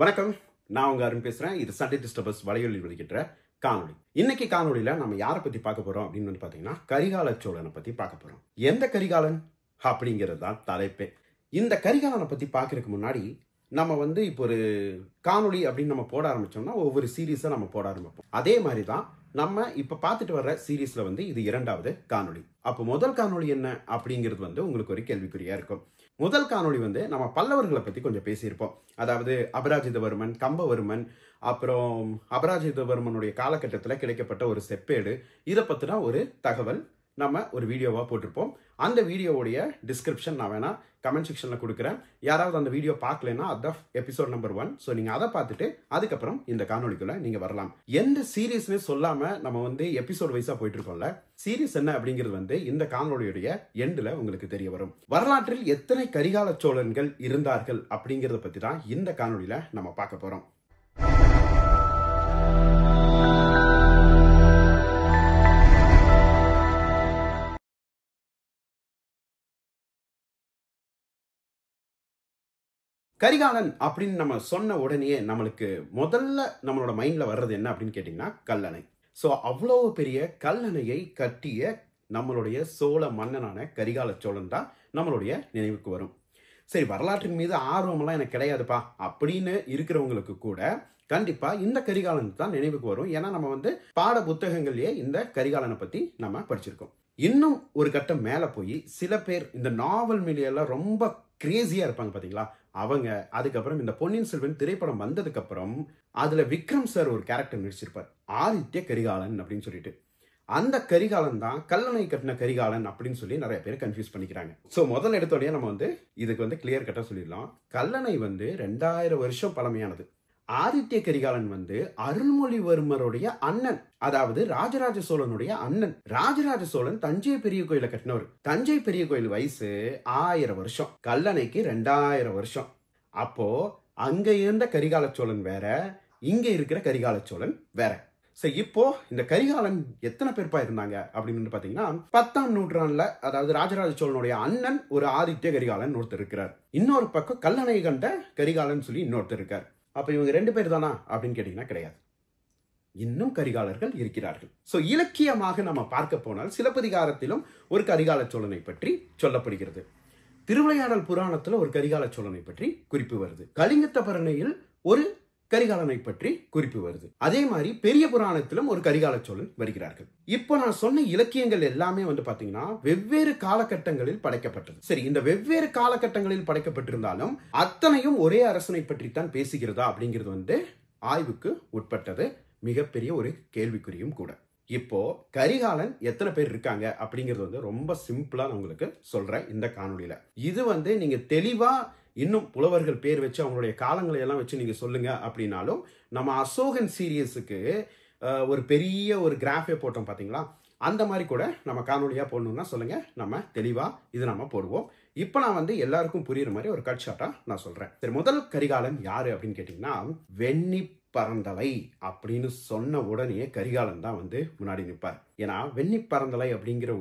வணக்கம், நான் உங்க அருண் பேசுறேன். இது சண்டே டிஸ்டர்பர்ஸ் வலையொலி வெளியிட்ட காணொலி. இன்னைக்கு காணொலியில நம்ம யாரை பத்தி பார்க்க போறோம் அப்படின்னு பாத்தீங்கன்னா, கரிகால சோழனை பத்தி பார்க்க போறோம். எந்த கரிகாலன் அப்படிங்கிறது தான் தலைப்பே. இந்த கரிகாலனை பத்தி பார்க்கறதுக்கு முன்னாடி நம்ம இப்போ ஒரு காணொலி அப்படின்னு நம்ம போட ஆரம்பிச்சோம்னா ஒவ்வொரு சீரீஸா நம்ம போட ஆரம்பிப்போம். அதே மாதிரி தான் நம்ம இப்ப பார்த்துட்டு வர்ற சீரீஸ்ல இது இரண்டாவது காணொலி. அப்போ முதல் காணொலி என்ன அப்படிங்கிறது உங்களுக்கு ஒரு கேள்விக்குறியா இருக்கும். முதல் காணொலி நம்ம பல்லவர்களை பத்தி கொஞ்சம் பேசியிருப்போம். அதாவது அபராஜிதவர்மன், கம்பவர்மன், அப்புறம் அபராஜிதவர்மனுடைய காலகட்டத்தில் கிடைக்கப்பட்ட ஒரு செப்பேடு, இதை பத்தின ஒரு தகவல் நம்ம ஒரு வீடியோவா போட்டிருப்போம். அந்த வீடியோவுடைய டிஸ்கிரிப்ஷன் நான் வேணா கமெண்ட் செக்ஷன்ல கொடுக்குறேன். யாராவது அந்த வீடியோ பார்க்கலன்னா அதான் எபிசோட் நம்பர் 1. ஸோ நீங்க அதை பார்த்துட்டு அதுக்கப்புறம் இந்த காணொலிக்குள்ள நீங்க வரலாம். எந்த சீரீஸ்னு சொல்லாம நம்ம எபிசோட் வைஸா போயிட்டு இருக்கோம்ல, சீரீஸ் என்ன அப்படிங்கிறது இந்த காணொலியுடைய எண்டுல உங்களுக்கு தெரிய வரும். வரலாற்றில் எத்தனை கரிகால சோழன்கள் இருந்தார்கள் அப்படிங்கறத பத்தி தான் இந்த காணொலியில நம்ம பார்க்க போறோம். கரிகாலன் அப்படின்னு நம்ம சொன்ன உடனே நம்மளுக்கு முதல்ல நம்மளோட மைண்ட்ல வர்றது என்ன அப்படின்னு கேட்டீங்கன்னா கல்லணை. ஸோ அவ்வளவு பெரிய கல்லணையை கட்டிய நம்மளுடைய சோழ மன்னனான கரிகால சோழன் தான் நம்மளுடைய நினைவுக்கு வரும். சரி, வரலாற்றின் மீது ஆர்வமெல்லாம் எனக்கு கிடையாதுப்பா அப்படின்னு இருக்கிறவங்களுக்கு கூட கண்டிப்பா இந்த கரிகாலன் தான் நினைவுக்கு வரும். ஏன்னா நம்ம பாட புத்தகங்கள்லயே இந்த கரிகாலனை பத்தி நம்ம படிச்சிருக்கோம். இன்னும் ஒரு கட்டம் மேல போய் சில பேர் இந்த நாவல் மீடியெல்லாம் ரொம்ப கிரேசியா இருப்பாங்க பாத்தீங்களா, அவங்க அதுக்கப்புறம் இந்த பொன்னியின் செல்வன் திரைப்படம் வந்ததுக்கு அப்புறம் அதுல விக்ரம் சார் ஒரு கேரக்டர் நடிச்சிருப்பார், ஆதித்ய கரிகாலன் அப்படின்னு சொல்லிட்டு. அந்த கரிகாலன் தான் கல்லணை கட்டின கரிகாலன் அப்படின்னு சொல்லி நிறைய பேர் கன்ஃபியூஸ் பண்ணிக்கிறாங்க. சோ முதல் எடுத்தோடய நம்ம இதுக்கு கிளியர் கட்டா சொல்லிடலாம். கல்லணை 2000 வருஷம் பழமையானது. ஆதித்ய கரிகாலன் அருள்மொழிவர்மருடைய அண்ணன், அதாவது ராஜராஜ சோழனுடைய அண்ணன். ராஜராஜ சோழன் தஞ்சை பெரிய கோயில கட்டினவர். தஞ்சை பெரிய கோயில் வயசு 1000 வருஷம், கல்லணைக்கு 2000 வருஷம். அப்போ அங்க இருந்த கரிகால சோழன் வேற, இங்க இருக்கிற கரிகால சோழன் வேற. சோ இப்போ இந்த கரிகாலன் எத்தனை பேர்ப்பா இருந்தாங்க அப்படின்னு பாத்தீங்கன்னா, 10ஆம் நூற்றாண்டுல அதாவது ராஜராஜ சோழனுடைய அண்ணன் ஒரு ஆதித்ய கரிகாலன் ஒருத்தர் இருக்கிறார். இன்னொரு பக்கம் கல்லணை கண்ட கரிகாலன் சொல்லி இன்னொருத்தர் இருக்கார். அப்ப இவங்க 2 பேர் தானா அப்படின்னு கேட்டீங்கன்னா கிடையாது, இன்னும் கரிகாலர்கள் இருக்கிறார்கள். சோ இலக்கியமாக நம்ம பார்க்க போனால் சிலப்பதிகாரத்திலும் ஒரு கரிகால சோழனை பற்றி சொல்லப்படுகிறது. திருவிளையாடல் புராணத்துல ஒரு கரிகால சோழனை பற்றி குறிப்பு வருது. கலிங்கத்தபரணையில் ஒரு கரிகாலனை பற்றி குறிப்பு வருது. அதே மாதிரி பெரிய புராணத்திலும் ஒரு கரிகால சோழன் வருகிறார்கள். இப்போ நான் சொன்ன இலக்கியங்கள் எல்லாமே பாத்தீங்கன்னா வெவ்வேறு காலகட்டங்களில் படைக்கப்பட்டது. சரி, இந்த வெவ்வேறு காலகட்டங்களில் படைக்கப்பட்டிருந்தாலும் அத்தனையும் ஒரே அரசனை பற்றி தான் பேசுகிறதா அப்படிங்கிறது ஆய்வுக்கு உட்பட்டது. மிகப்பெரிய ஒரு கேள்விக்குறியும் கூட. இப்போ கரிகாலன் எத்தனை பேர் இருக்காங்க அப்படிங்கிறது ரொம்ப சிம்பிளா நான் உங்களுக்கு சொல்றேன் இந்த காணொலியில. இது நீங்க தெளிவா இன்னும் புலவர்கள் பேர் வச்சு அவங்களுடைய காலங்களை எல்லாம் வச்சு நீங்க சொல்லுங்க அப்படின்னாலும், நம்ம அசோகன் சீரியஸுக்கு ஒரு பெரிய ஒரு கிராஃபே போட்டோம் பாத்தீங்களா, அந்த மாதிரி கூட நம்ம காணொலியா போடணும்னா சொல்லுங்க, நம்ம தெளிவா இது நம்ம போடுவோம். இப்ப நான் எல்லாருக்கும் புரியுற மாதிரி ஒரு கட் ஷாட்டா நான் சொல்றேன். சரி, முதல் கரிகாலன் யாரு அப்படின்னு கேட்டீங்கன்னா, வெண்ணி பரந்தலை அப்படின்னு சொன்ன உடனே கரிகாலன் தான் முன்னாடி நிற்பார். ஏன்னா வெண்ணி பரந்தலை அப்படிங்கிற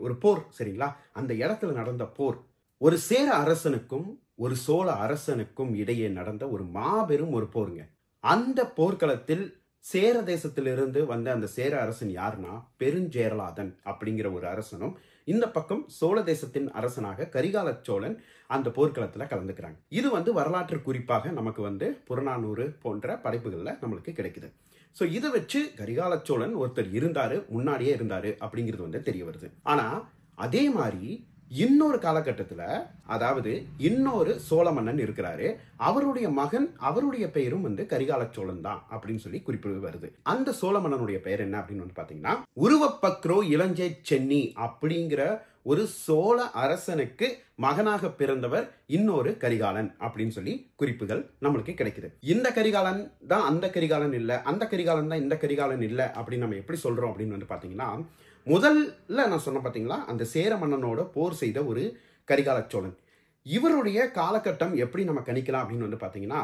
ஒரு போர், சரிங்களா, அந்த இடத்துல நடந்த போர் ஒரு சேர அரசனுக்கும் ஒரு சோழ அரசனுக்கும் இடையே நடந்த ஒரு மாபெரும் ஒரு போருங்க. அந்த போர்க்களத்தில் சேர தேசத்திலிருந்து வந்த அந்த சேர அரசன் யாருன்னா பெருஞ்சேரலாதன் அப்படிங்கிற ஒரு அரசனும், இந்த பக்கம் சோழ தேசத்தின் அரசனாக கரிகால சோழன் அந்த போர்க்களத்துல கலந்துக்கிறாங்க. இது வரலாற்று குறிப்பாக நமக்கு புறநானூறு போன்ற படைப்புகள்ல நம்மளுக்கு கிடைக்குது. சோ இதை வச்சு கரிகால சோழன் ஒருத்தர் இருந்தாரு, முன்னாடியே இருந்தாரு அப்படிங்கிறது தெரிய வருது. ஆனா அதே மாதிரி இன்னொரு காலகட்டத்துல, அதாவது இன்னொரு சோழ மன்னன் இருக்கிறாரு, அவருடைய மகன், அவருடைய பெயரும் கரிகால சோழன் தான் அப்படின்னு சொல்லி குறிப்பிட்டு வருது. அந்த சோழ மன்னனுடைய பெயர் என்ன அப்படின்னு பாத்தீங்கன்னா உருவப்பக்ரோ இளஞ்சை சென்னி அப்படிங்கிற ஒரு சோழ அரசனுக்கு மகனாக பிறந்தவர் இன்னொரு கரிகாலன் அப்படின்னு சொல்லி குறிப்புகள் நம்மளுக்கு கிடைக்குது. இந்த கரிகாலன் தான் அந்த கரிகாலன் இல்ல, அந்த கரிகாலன் தான் இந்த கரிகாலன் இல்ல அப்படின்னு நம்ம எப்படி சொல்றோம் அப்படின்னு பாத்தீங்கன்னா, முதல்ல நான் சொன்ன பாத்தீங்களா அந்த சேர மன்னனோட போர் செய்த ஒரு கரிகால சோழன், இவருடைய காலகட்டம் எப்படி நம்ம கணிக்கலாம் அப்படின்னு பாத்தீங்கன்னா,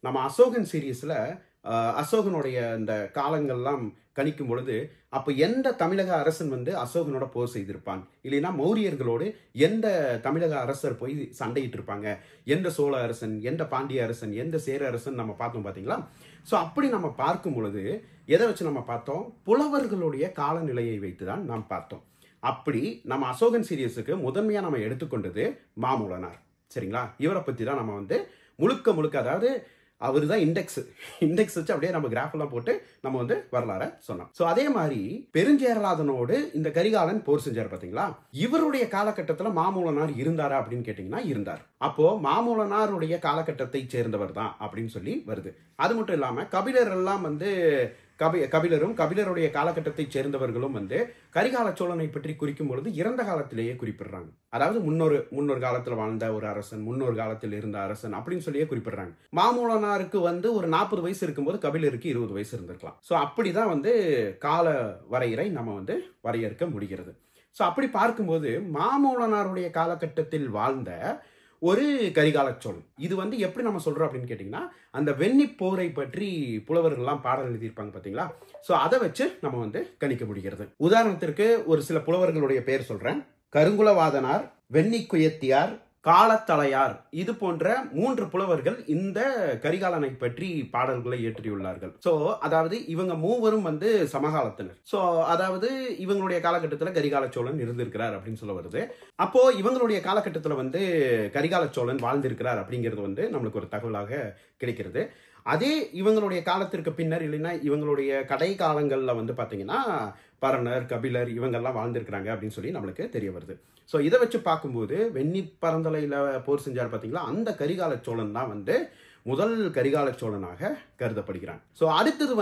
நம்ம அசோகன் சீரீஸ்ல அசோகனுடைய இந்த காலங்கள்லாம் கணிக்கும் பொழுது அப்ப எந்த தமிழக அரசன் வந்து அசோகனோட போர் செய்திருப்பான், இல்லைன்னா மௌரியர்களோடு எந்த தமிழக அரசர் போய் சண்டையிட்டு இருப்பாங்க, எந்த சோழ அரசன், எந்த பாண்டிய அரசன், எந்த சேர அரசன் நம்ம பார்த்தோம் பாத்தீங்களா. ஸோ அப்படி நம்ம பார்க்கும் பொழுது எதை வச்சு நம்ம பார்த்தோம், புலவர்களுடைய காலநிலையை வைத்துதான் நாம் பார்த்தோம். அப்படி நம்ம அசோகன் சீரியஸுக்கு முதன்மையா நம்ம எடுத்துக்கொண்டது மாமூலனார். சரிங்களா, இவரை பத்தி தான் நம்ம வந்து முழுக்க முழுக்க, அதாவது அவர் தான் இண்டெக்ஸ் வச்சு அப்படியே நம்ம கிராஃப் எல்லாம் போட்டு நம்ம வந்து வரலாற சொன்னோம். சோ அதே மாதிரி பெருஞ்சேரலாதனோடு இந்த கரிகாலன் போர் செஞ்சார் பாத்தீங்களா, இவருடைய காலகட்டத்துல மாமூலனார் இருந்தாரா அப்படின்னு கேட்டீங்கன்னா இருந்தார். அப்போ மாமூலனாருடைய காலகட்டத்தை சேர்ந்தவர் தான் அப்படின்னு சொல்லி வருது. அது மட்டும் இல்லாம கபிலர் எல்லாம் வந்து கபிலருடைய காலகட்டத்தை சேர்ந்தவர்களும் வந்து கரிகால சோழனை பற்றி குறிக்கும் பொழுது இறந்த காலத்திலேயே குறிப்பிடுறாங்க. அதாவது முன்னொரு காலத்துல வாழ்ந்த ஒரு அரசன், முன்னொரு காலத்தில் இருந்த அரசன் அப்படின்னு சொல்லியே குறிப்பிடுறாங்க. மாமூலனாருக்கு வந்து ஒரு 40 வயசு இருக்கும்போது கபிலருக்கு 20 வயசு இருந்திருக்கலாம். சோ அப்படிதான் வந்து கால வரையறை நம்ம வந்து வரையறுக்க முடிகிறது. சோ அப்படி பார்க்கும்போது மாமூலனாருடைய காலகட்டத்தில் வாழ்ந்த ஒரு கரிகால சோழன். இது வந்து எப்படி நம்ம சொல்றோம் அப்படின்னு கேட்டீங்கன்னா, அந்த வெண்ணி போரை பற்றி புலவர்கள்லாம் பாடல் எழுதியிருப்பாங்க பாத்தீங்களா. சோ அதை வச்சு நம்ம வந்து கணிக்க முடிகிறது. உதாரணத்திற்கு ஒரு சில புலவர்களுடைய பெயர் சொல்றேன். கருங்குலவாதனார், வெண்ணி குயத்தியார், காலத்தலையார், இது போன்ற 3 புலவர்கள் இந்த கரிகாலனை பற்றி பாடல்களை இயற்றியுள்ளார்கள். சோ அதாவது இவங்க மூவரும் வந்து சமகாலத்தினர். சோ அதாவது இவங்களுடைய காலகட்டத்தில் கரிகால சோழன் இருந்திருக்கிறார் அப்படின்னு சொல்ல வருது. அப்போ இவங்களுடைய காலகட்டத்தில் வந்து கரிகால சோழன் வாழ்ந்திருக்கிறார் அப்படிங்கிறது வந்து நம்மளுக்கு ஒரு தகவலாக கிடைக்கிறது. அதே இவங்களுடைய காலத்திற்கு பின்னர், இல்லைன்னா இவங்களுடைய கடை காலங்கள்ல வந்து பாத்தீங்கன்னா பரணர், கபிலர் இவங்கெல்லாம் வாழ்ந்திருக்கிறாங்க அப்படின்னு சொல்லி நம்மளுக்கு தெரிய வருது. ஸோ இதை வச்சு பார்க்கும்போது வெண்ணி பரந்தலையில போர் செஞ்சார் பார்த்தீங்களா, அந்த கரிகால சோழன் தான் வந்து முதல் கரிகால சோழனாக கருதப்படுகிறான். ஸோ அடுத்தது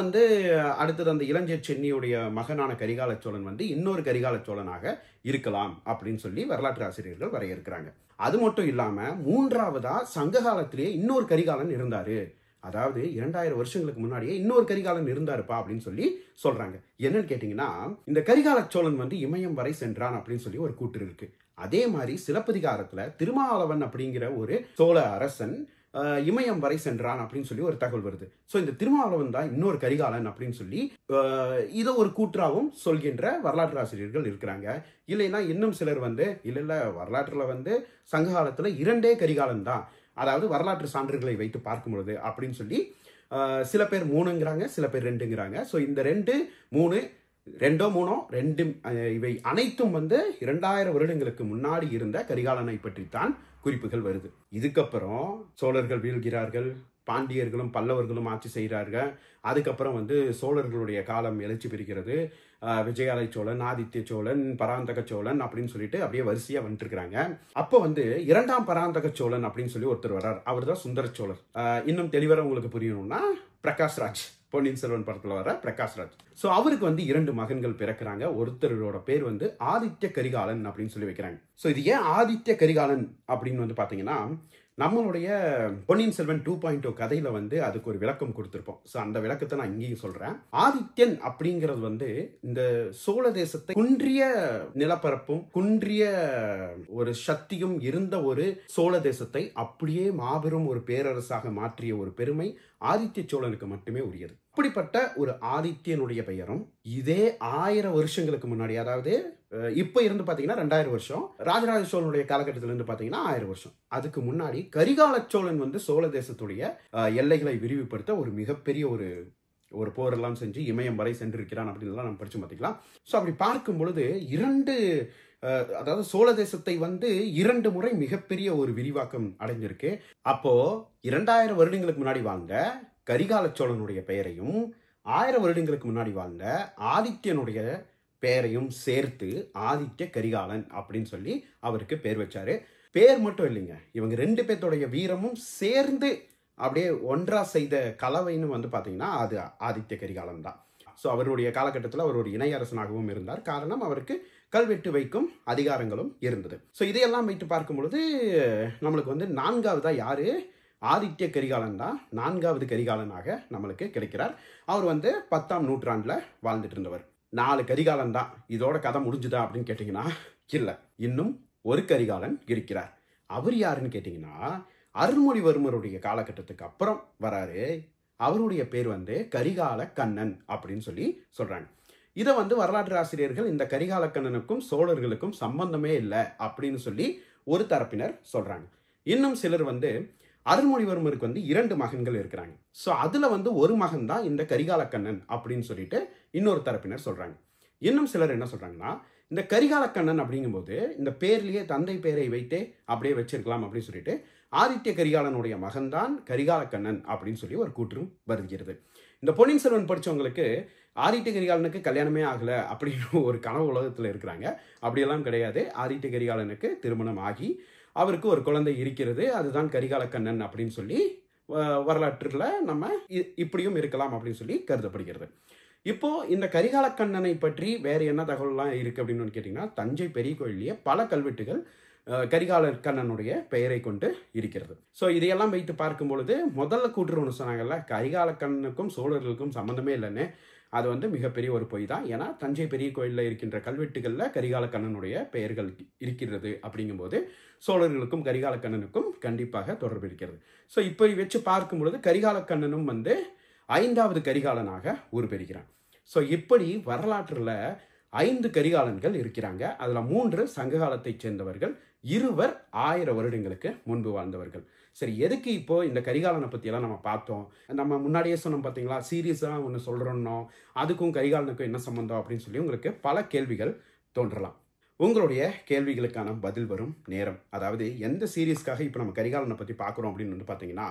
அந்த இளஞ்சர் சென்னியுடைய மகனான கரிகால சோழன் வந்து இன்னொரு கரிகால சோழனாக இருக்கலாம் அப்படின்னு சொல்லி வரலாற்று ஆசிரியர்கள் வரையறுக்கிறாங்க. அது மட்டும் இல்லாம 3வதா சங்க காலத்திலேயே இன்னொரு கரிகாலன் இருந்தாரு, அதாவது 2000 வருஷங்களுக்கு முன்னாடியே இன்னொரு கரிகாலன் இருந்தாருப்பா அப்படின்னு சொல்லி சொல்றாங்க. என்னன்னு கேட்டீங்கன்னா, இந்த கரிகால சோழன் வந்து இமயம் வரை சென்றான் அப்படின்னு சொல்லி ஒரு கூற்று இருக்கு. அதே மாதிரி சிலப்பதிகாரத்துல திருமாவளவன் அப்படிங்கிற ஒரு சோழ அரசன் இமயம் வரை சென்றான் அப்படின்னு சொல்லி ஒரு தகவல் வருது. சோ இந்த திருமாவளவன் தான் இன்னொரு கரிகாலன் அப்படின்னு சொல்லி இதை ஒரு கூற்றாவும் சொல்கின்ற வரலாற்று ஆசிரியர்கள் இருக்கிறாங்க. இல்லைன்னா இன்னும் சிலர் வந்து இல்ல வரலாற்றுல வந்து சங்க காலத்துல 2 கரிகாலன் தான், அதாவது வரலாற்று சான்றுகளை வைத்து பார்க்கும் பொழுது அப்படின்னு சொல்லி சில பேர் 3ங்கிறாங்க, சில பேர் 2ங்கிறாங்க. ஸோ இந்த 2, 3, 2 3 இவை அனைத்தும் வந்து 2000 வருடங்களுக்கு முன்னாடி இருந்த கரிகாலனை பற்றித்தான் குறிப்புகள் வருது. இதுக்கப்புறம் சோழர்கள் வீழ்கிறார்கள், பாண்டியர்களும் பல்லவர்களும் ஆட்சி செய்கிறார்கள். அதுக்கப்புறம் வந்து சோழர்களுடைய காலம் எழுச்சி பெறுகிறது. விஜயாலய சோழன், ஆதித்ய சோழன், பராந்தக சோழன் அப்படின்னு சொல்லிட்டு அப்படியே வரிசையா வந்துட்டு இருக்காங்க. அப்போ வந்து 2ஆம் பராந்தக சோழன் அப்படின்னு சொல்லி ஒருத்தர் வர்றார். அவர் தான் சுந்தர சோழர். இன்னும் தெளிவாக உங்களுக்கு புரியணும்னா பிரகாஷ்ராஜ், பொன்னியின் செல்வன் படத்துல வர பிரகாஷ்ராஜ். சோ அவருக்கு வந்து 2 மகன்கள் பிறக்கிறாங்க. ஒருத்தரோட பேர் வந்து ஆதித்ய கரிகாலன் அப்படின்னு சொல்லி வைக்கிறாங்க. சோ இது ஏன் ஆதித்ய கரிகாலன் அப்படின்னு வந்து பாத்தீங்கன்னா, நம்மளுடைய பொன்னியின் செல்வன் 2.0 கதையில வந்து அதுக்கு ஒரு விளக்கம் கொடுத்திருப்போம். சோ அந்த விளக்கத்தை நான் இங்கேயும் சொல்றேன். ஆதித்யன் அப்படிங்கிறது வந்து இந்த சோழ தேசத்தை குன்றிய நிலப்பரப்பும் குன்றிய ஒரு சக்தியும் இருந்த ஒரு சோழ தேசத்தை அப்படியே மாபெரும் ஒரு பேரரசாக மாற்றிய ஒரு பெருமை ஆதித்ய சோழனுக்கு மட்டுமே உரியது. அப்படிப்பட்ட ஒரு ஆதித்யனுடைய பெயரும் இதே 1000 வருஷங்களுக்கு முன்னாடி, அதாவது இப்ப இருந்து பாத்தீங்கன்னா 2000 வருஷம், ராஜராஜ சோழனுடைய காலகட்டத்தில இருந்து பாத்தீங்கன்னா 1000 வருஷம், அதுக்கு முன்னாடி கரிகால சோழன் வந்து சோழ தேசத்துடைய எல்லைகளை விரிவுபடுத்த ஒரு மிகப்பெரிய ஒரு போரெல்லாம் செஞ்சு இமயம் வரை சென்றிருக்கிறான் அப்படின்னு நம்ம படிச்சு பார்த்துக்கலாம். ஸோ அப்படி பார்க்கும் பொழுது அதாவது சோழ தேசத்தை வந்து 2 முறை மிகப்பெரிய ஒரு விரிவாக்கம் அடைஞ்சிருக்கு. அப்போ 2000 வருடங்களுக்கு முன்னாடி வாழ்ந்த கரிகால சோழனுடைய பெயரையும் 1000 வருடங்களுக்கு முன்னாடி வாழ்ந்த ஆதித்யனுடைய பெயரையும் சேர்த்து ஆதித்ய கரிகாலன் அப்படின்னு சொல்லி அவருக்கு பேர் வச்சாரு. பேர் மட்டும் இல்லைங்க, இவங்க 2 பேர்த்தோடைய வீரமும் சேர்ந்து அப்படியே ஒன்றா செய்த கலவைன்னு வந்து பாத்தீங்கன்னா அது ஆதித்ய கரிகாலன் தான். ஸோ அவருடைய காலகட்டத்தில் அவர் ஒரு இணை அரசனாகவும் இருந்தார். காரணம், அவருக்கு கல்வெட்டு வைக்கும் அதிகாரங்களும் இருந்தது. ஸோ இதையெல்லாம் வைத்து பார்க்கும் பொழுது நம்மளுக்கு வந்து 4வதா யாரு, ஆதித்ய கரிகாலன் தான் 4வது கரிகாலனாக நம்மளுக்கு கிடைக்கிறார். அவர் வந்து 10ஆம் நூற்றாண்டுல வாழ்ந்துட்டு இருந்தவர். 4 கரிகாலன் தான், இதோட கதை முடிஞ்சுதா அப்படின்னு கேட்டீங்கன்னா இல்ல, இன்னும் ஒரு கரிகாலன் இருக்கிறார். அவர் யாருன்னு கேட்டீங்கன்னா அருள்மொழிவர்மருடைய காலகட்டத்துக்கு அப்புறம் வராரு அவருடைய பேர் வந்து கரிகால கண்ணன் அப்படின்னு சொல்லி சொல்றாங்க. இதை வந்து வரலாற்று ஆசிரியர்கள் இந்த கரிகால கண்ணனுக்கும் சோழர்களுக்கும் சம்பந்தமே இல்லை அப்படின்னு சொல்லி ஒரு தரப்பினர் சொல்றாங்க. இன்னும் சிலர் வந்து அருள்மொழிவர்மருக்கு வந்து 2 மகன்கள் இருக்கிறாங்க. ஸோ அதுல வந்து ஒரு மகன் தான் இந்த கரிகால கண்ணன் அப்படின்னு சொல்லிட்டு இன்னொரு தரப்பினர் சொல்றாங்க. இன்னும் சிலர் என்ன சொல்றாங்கன்னா, இந்த கரிகால கண்ணன் அப்படிங்கும்போது இந்த பேர்லயே தந்தை பேரை வைத்தே அப்படியே வச்சிருக்கலாம் அப்படின்னு சொல்லிட்டு ஆதித்ய கரிகாலனுடைய மகன்தான் கரிகால கண்ணன் அப்படின்னு சொல்லி ஒரு கூற்றும் வருகிறது. இந்த பொன்னியின் செல்வன் படிச்சவங்களுக்கு ஆதித்ய கரிகாலனுக்கு கல்யாணமே ஆகல அப்படின்னு ஒரு கனவு உலகத்தில் இருக்கிறாங்க. அப்படியெல்லாம் கிடையாது. ஆதித்ய கரிகாலனுக்கு திருமணம் ஆகி அவருக்கு ஒரு குழந்தை இருக்கிறது. அதுதான் கரிகால கண்ணன் அப்படின்னு சொல்லி வரலாற்றில் நம்ம இப்படியும் இருக்கலாம் அப்படின்னு சொல்லி கருதப்படுகிறது. இப்போ இந்த கரிகால கண்ணனை பற்றி வேற என்ன தகவல்லாம் இருக்கு அப்படின்னு கேட்டீங்கன்னா, தஞ்சை பெரிய கோயிலேயே பல கல்வெட்டுகள் கரிகால கண்ணனுடைய பெயரை கொண்டு இருக்கிறது. ஸோ இதையெல்லாம் வைத்து பார்க்கும் பொழுது முதல்ல கூற்று ஒன்று சொன்னாங்கல்ல, கரிகால கண்ணனுக்கும் சோழர்களுக்கும் சம்மந்தமே இல்லைன்னு, அது வந்து மிகப்பெரிய ஒரு பொய் தான். ஏன்னா தஞ்சை பெரிய கோயிலில் இருக்கின்ற கல்வெட்டுகளில் கரிகால கண்ணனுடைய பெயர்கள் இருக்கிறது. அப்படிங்கும்போது சோழர்களுக்கும் கரிகால கண்ணனுக்கும் கண்டிப்பாக தொடர்பு இருக்கிறது. ஸோ இப்போ வச்சு பார்க்கும் பொழுது கரிகால கண்ணனும் வந்து 5வது கரிகாலனாக உருப்பெறுகிறான். ஸோ இப்படி வரலாற்றில் 5 கரிகாலன்கள் இருக்கிறாங்க. அதில் 3 சங்க காலத்தைச் சேர்ந்தவர்கள், 2 1000 வருடங்களுக்கு முன்பு வாழ்ந்தவர்கள். சரி, எதுக்கு இப்போ இந்த கரிகாலனை பற்றியெல்லாம் நம்ம பார்த்தோம்? நம்ம முன்னாடியே சொன்னோம் பார்த்தீங்களா, சீரியஸாக ஒன்று சொல்கிறோன்னோ அதுக்கும் கரிகாலனுக்கும் என்ன சம்மந்தம் அப்படின்னு சொல்லி உங்களுக்கு பல கேள்விகள் தோன்றலாம். உங்களுடைய கேள்விகளுக்கான பதில் வரும் நேரம், அதாவது எந்த சீரியஸ்க்காக இப்போ நம்ம கரிகாலனை பற்றி பார்க்குறோம் அப்படின்னு வந்து பார்த்தீங்கன்னா,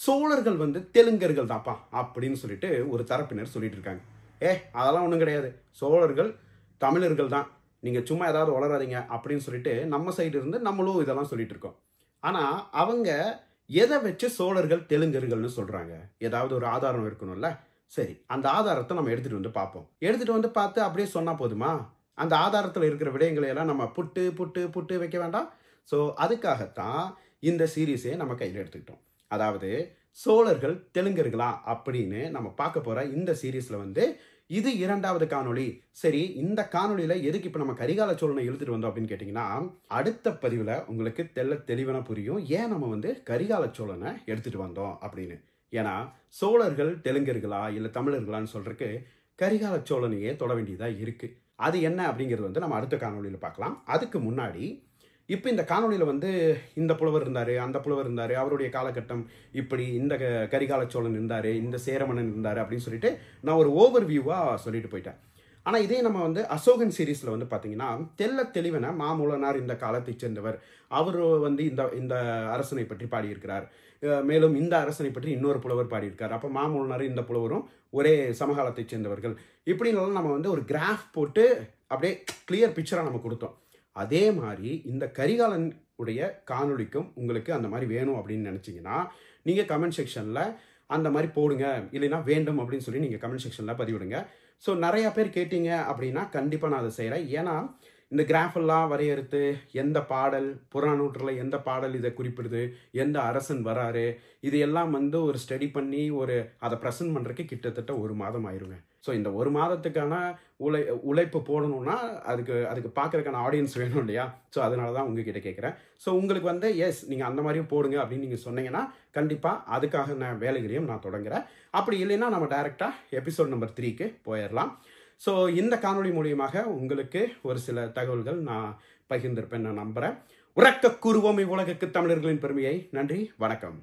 சோழர்கள் வந்து தெலுங்கர்கள் தான்ப்பா அப்படின்னு சொல்லிட்டு ஒரு தரப்பினர் சொல்லிட்டு இருக்காங்க. அதெல்லாம் ஒன்றும் கிடையாது, சோழர்கள் தமிழர்கள் தான், நீங்கள் சும்மா ஏதாவது வளராதீங்க அப்படின்னு சொல்லிட்டு நம்ம சைடு இருந்து நம்மளும் இதெல்லாம் சொல்லிட்டு இருக்கோம். ஆனால் அவங்க எதை வச்சு சோழர்கள் தெலுங்கர்கள்னு சொல்கிறாங்க? ஏதாவது ஒரு ஆதாரம் இருக்கணும்ல. சரி, அந்த ஆதாரத்தை நம்ம எடுத்துகிட்டு வந்து பார்ப்போம். எடுத்துகிட்டு வந்து பார்த்து அப்படியே சொன்னால் போதுமா? அந்த ஆதாரத்தில் இருக்கிற விடயங்களை எல்லாம் நம்ம புட்டு புட்டு புட்டு வைக்க வேண்டாம். ஸோ அதுக்காகத்தான் இந்த சீரீஸே நம்ம கையில் எடுத்துக்கிட்டோம். அதாவது சோழர்கள் தெலுங்கர்களா அப்படின்னு நம்ம பார்க்க போகிற இந்த சீரீஸில் வந்து இது 2வது காணொளி. சரி, இந்த காணொளியில எதுக்கு இப்போ நம்ம கரிகால சோழனை இழுத்துட்டு வந்தோம் அப்படின்னு கேட்டிங்கன்னா, அடுத்த பதிவில் உங்களுக்கு தெளிவான புரியும் ஏன் நம்ம வந்து கரிகால சோழனை எடுத்துட்டு வந்தோம் அப்படின்னு. ஏன்னா சோழர்கள் தெலுங்கர்களா இல்லை தமிழர்களான்னு சொல்றதுக்கு கரிகால சோழனையே தொட வேண்டியதாக இருக்கு. அது என்ன அப்படிங்கிறது வந்து நம்ம அடுத்த காணொளியில் பார்க்கலாம். அதுக்கு முன்னாடி இப்போ இந்த காணொலியில் வந்து இந்த புலவர் இருந்தார், அந்த புலவர் இருந்தார், அவருடைய காலகட்டம் இப்படி, இந்த கரிகால சோழன் இருந்தார், இந்த சேரமன்னன் இருந்தார் அப்படின்னு சொல்லிட்டு நான் ஒரு ஓவர் வியூவாக சொல்லிட்டு போயிட்டேன். ஆனால் இதே நம்ம வந்து அசோகன் சீரீஸில் வந்து பார்த்தீங்கன்னா தெளிவன மாமூலனார் இந்த காலத்தை சேர்ந்தவர், அவர் வந்து இந்த அரசனை பற்றி பாடியிருக்கிறார், மேலும் இந்த அரசனை பற்றி இன்னொரு புலவர் பாடியிருக்கார், அப்போ மாமூலனார் இந்த புலவரும் ஒரே சமகாலத்தை சேர்ந்தவர்கள், இப்படின்னாலும் நம்ம வந்து ஒரு கிராஃப் போட்டு அப்படியே கிளியர் பிக்சராக நம்ம கொடுத்தோம். அதே மாதிரி இந்த கரிகாலன் உடைய காணொளிக்கும் உங்களுக்கு அந்த மாதிரி வேணும் அப்படின்னு நினச்சிங்கன்னா நீங்கள் கமெண்ட் செக்ஷனில் அந்த மாதிரி போடுங்க, இல்லைன்னா வேண்டும் அப்படின்னு சொல்லி நீங்கள் கமெண்ட் செக்ஷனில் பதிவிடுங்க. ஸோ நிறையா பேர் கேட்டீங்க அப்படின்னா கண்டிப்பாக நான் அதை செய்கிறேன். ஏன்னா இந்த கிராஃபெல்லாம் வரையறுத்து எந்த பாடல் புறநானூற்றில் எந்த பாடல் இதை குறிப்பிடுது, எந்த அரசன் வராரு, இது எல்லாம் வந்து ஒரு ஸ்டடி பண்ணி அதை ப்ரெசென்ட் பண்ணுறதுக்கு கிட்டத்தட்ட 1 மாதம் ஆயிருங்க. ஸோ இந்த 1 மாதத்துக்கான உழைப்பு போடணும்னா அதுக்கு பார்க்குறதுக்கான ஆடியன்ஸ் வேணும் இல்லையா? ஸோ அதனால தான் உங்ககிட்ட கேட்குறேன். ஸோ உங்களுக்கு வந்து எஸ் நீங்கள் அந்த மாதிரியும் போடுங்க அப்படின்னு நீங்கள் சொன்னீங்கன்னா கண்டிப்பாக அதுக்காக நான் வேலைகளையும் நான் தொடங்குறேன். அப்படி இல்லைன்னா நம்ம டைரெக்டாக எபிசோட் நம்பர் 3க்கு போயிடலாம். ஸோ இந்த காணொளி மூலியமாக உங்களுக்கு ஒரு சில தகவல்கள் நான் பகிர்ந்திருப்பேன் நான் நம்புகிறேன். உறக்க கூறுவோம் இவ்வுலகுக்கு தமிழர்களின் பெருமையை. நன்றி, வணக்கம்.